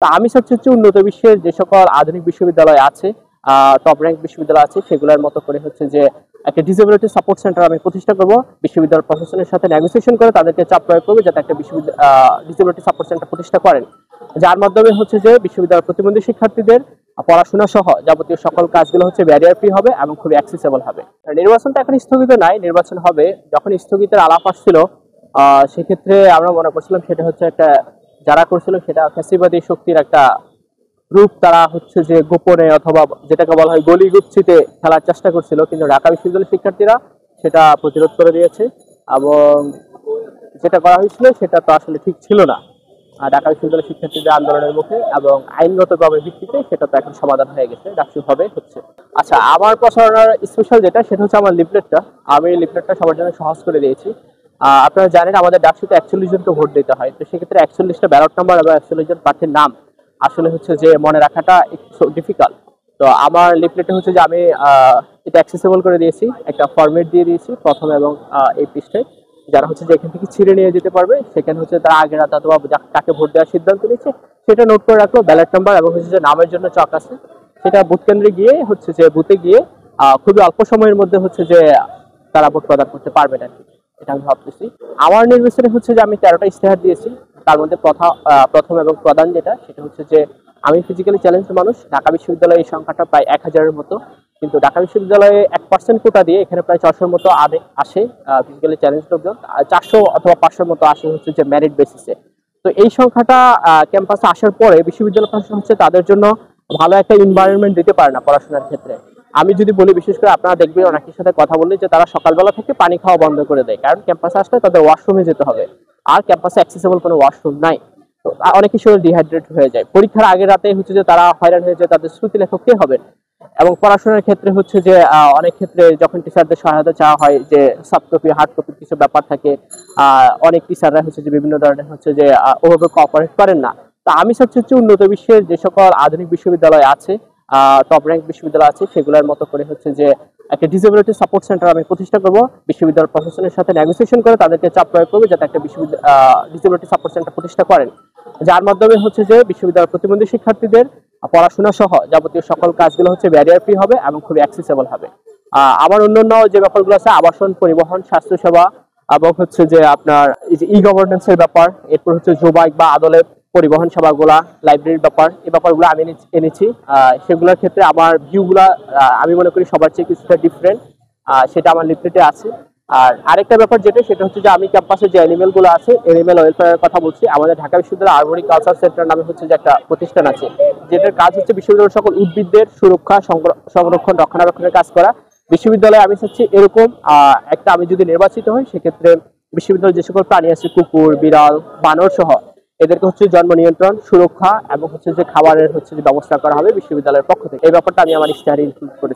তো আমি চাচ্ছি হচ্ছে উন্নত বিশ্বের যে সকল আধুনিক বিশ্ববিদ্যালয় আছে, টপ র্যাঙ্ক বিশ্ববিদ্যালয় আছে, সেগুলোর মতো করে হচ্ছে যে একটা ডিসেবিলিটি সাপোর্ট সেন্টার আমি প্রতিষ্ঠা করব। বিশ্ববিদ্যালয় প্রশাসনের সাথে নেগোসিয়েশন করে তাদেরকে চাপ প্রয়োগ করবে যাতে একটা ডিসেবিলিটি সাপোর্ট সেন্টার প্রতিষ্ঠা করেন, যার মাধ্যমে হচ্ছে যে বিশ্ববিদ্যালয় প্রতিবন্ধী শিক্ষার্থীদের পড়াশোনা সহ যাবতীয় সকল কাজগুলো হচ্ছে ব্যারিয়ার ফ্রি হবে এবং খুবই অ্যাক্সেসিবল হবে। নির্বাচনটা এখন স্থগিত নাই, নির্বাচন হবে। যখন স্থগিতের আলাপ আসছিল সেক্ষেত্রে আমরা মনে করছিলাম সেটা হচ্ছে একটা, যারা করছিল সেটা ফ্যাসিবাদী শক্তির একটা রূপ। তারা হচ্ছে যে গোপনে অথবা যেটাকে বলা হয় গলিগুচ্ছিতে খেলার চেষ্টা করছিল, কিন্তু ঢাকা বিশ্ববিদ্যালয়ের শিক্ষার্থীরা সেটা প্রতিরোধ করে দিয়েছে এবং যেটা করা হয়েছিল সেটা তো আসলে ঠিক ছিল না। ঢাকা বিশ্ববিদ্যালয়ের শিক্ষার্থীদের আন্দোলনের মুখে এবং আইনগতভাবে ভিত্তিতে সেটা তো এখন সমাধান হয়ে গেছে, ডাকসুভাবে হচ্ছে। আচ্ছা, আমার প্রচারণার স্পেশাল যেটা সেটা হচ্ছে আমার লিফলেটটা। আমি লিফলেটটা সবার জন্য সহজ করে দিয়েছি। আপনারা জানেন আমাদের ডাকসুতে 41 জনকে ভোট দিতে হয়, তো সেক্ষেত্রে 41টা ব্যালট নাম্বার এবং 41 জন প্রার্থীর নাম আসলে হচ্ছে যে মনে রাখাটা একটু ডিফিকাল্ট। তো আমার লিফলেটে হচ্ছে যে আমি এটা অ্যাক্সেসিবল করে দিয়েছি, একটা ফরম্যাট দিয়ে দিয়েছি প্রথম এবং এই পৃষ্ঠায়। যারা হচ্ছে যে এখান থেকে ছিঁড়ে নিয়ে যেতে পারবে, সেখানে হচ্ছে তারা আগের রাত অথবা কাকে ভোট দেওয়ার সিদ্ধান্ত নিচ্ছে সেটা নোট করে রাখলো, ব্যালট নাম্বার এবং হচ্ছে যে নামের জন্য চক আছে, সেটা বুথ কেন্দ্রে গিয়ে হচ্ছে যে বুথে গিয়ে খুবই অল্প সময়ের মধ্যে হচ্ছে যে তারা ভোট প্রদান করতে পারবেন আর কি। এটা আমি ভাবতেছি। আমার নির্বাচনে হচ্ছে যে আমি 13টা ইশতেহার দিয়েছি। তার মধ্যে প্রথম এবং প্রধান যেটা সেটা হচ্ছে যে আমি ফিজিক্যালি চ্যালেঞ্জ মানুষ। ঢাকা বিশ্ববিদ্যালয়ে এই সংখ্যাটা প্রায় 1000-এর মতো, কিন্তু ঢাকা বিশ্ববিদ্যালয়ে 1% কোটা দিয়ে এখানে প্রায় 400-র মতো আসে ফিজিক্যালি চ্যালেঞ্জ লোকজন, 400 অথবা 500-র মতো আসে হচ্ছে যে মেরিট বেসিসে। তো এই সংখ্যাটা ক্যাম্পাসে আসার পরে বিশ্ববিদ্যালয় প্রশাসন হচ্ছে তাদের জন্য ভালো একটা এনভায়রনমেন্ট দিতে পারে না পড়াশোনার ক্ষেত্রে। আমি যদি বলি, বিশেষ করে আপনারা দেখবেন অনেকের সাথে কথা বললে যে তারা সকালবেলা থেকে পানি খাওয়া বন্ধ করে দেয়, কারণ ক্যাম্পাসে আসলে তাদের ওয়াশরুমে যেতে হবে, আর ক্যাম্পাসে অ্যাক্সেসিবল কোনো ওয়াশরুম নাই। তো অনেকের শরীর ডিহাইড্রেট হয়ে যায়। পরীক্ষার আগের রাতে হচ্ছে যে তারা হয়রান হয়ে যায়, তাদের শ্রুতি লেখক কে হবে। এবং পড়াশোনার ক্ষেত্রে হচ্ছে যে অনেক ক্ষেত্রে যখন টিচারদের সহায়তা চাওয়া হয়, যে সফট কপি হার্ড কপির কিছু ব্যাপার থাকে, অনেক টিচাররা হচ্ছে যে বিভিন্ন ধরনের হচ্ছে যে ওভাবে কোঅপারেট করেন না। তো আমি চাচ্ছি হচ্ছে উন্নত বিশ্বের যে সকল আধুনিক বিশ্ববিদ্যালয় আছে, টপ র্যাঙ্ক বিশ্ববিদ্যালয় আছে, সেগুলোর মতো করে হচ্ছে যে একটা ডিসেবিলিটি সাপোর্ট সেন্টার আমি প্রতিষ্ঠা করব। বিশ্ববিদ্যালয় প্রশাসনের সাথে নেগোসিয়েশন করে তাদেরকে চাপ প্রয়োগ করবে যাতে একটা ডিসেবিলিটি সাপোর্ট সেন্টার প্রতিষ্ঠা করেন, যার মাধ্যমে হচ্ছে যে বিশ্ববিদ্যালয় প্রতিবন্ধী শিক্ষার্থীদের পড়াশোনা সহ যাবতীয় সকল কাজগুলো হচ্ছে ব্যারিয়ার ফ্রি হবে এবং খুবই অ্যাক্সেসিবল হবে। আমার অন্যান্য যে ব্যাপারগুলো আছে, আবাসন, পরিবহন, স্বাস্থ্যসেবা এবং হচ্ছে যে আপনার এই যে ই গভর্নেন্সের ব্যাপার, এরপর হচ্ছে জোবাইক বা আদলের পরিবহন সেবাগুলা, লাইব্রেরির ব্যাপার, এই ব্যাপারগুলো আমি এনেছি। সেগুলোর ক্ষেত্রে আমার ভিউগুলা আমি মনে করি সবার চেয়ে কিছুটা ডিফারেন্ট, সেটা আমার লিফলেটে আছে। আর আরেকটা ব্যাপার যেটা, সেটা হচ্ছে যে আমি ক্যাম্পাসে যে অ্যানিমেল গুলো আছে, অ্যানিমেল ওয়েলফেয়ারের কথা বলছি। আমাদের ঢাকা বিশ্ববিদ্যালয় আর্বরি কালচার সেন্টার নামে হচ্ছে যে একটা প্রতিষ্ঠান আছে, যেটার কাজ হচ্ছে বিশ্ববিদ্যালয়ের সকল উদ্ভিদদের সুরক্ষা, সংরক্ষণ, রক্ষণাবেক্ষণের কাজ করা। বিশ্ববিদ্যালয়ে আমি চাচ্ছি এরকম একটা, আমি যদি নির্বাচিত হই সেক্ষেত্রে বিশ্ববিদ্যালয়ের যে সকল প্রাণী আছে, কুকুর, বিড়াল, বানর সহ, এদেরকে হচ্ছে জন্ম নিয়ন্ত্রণ, সুরক্ষা এবং হচ্ছে যে খাবারের হচ্ছে যে ব্যবস্থা করা হবে বিশ্ববিদ্যালয়ের পক্ষ থেকে। এই ব্যাপারটা আমি আমার ইশতেহারে ইনক্লুড করেছি।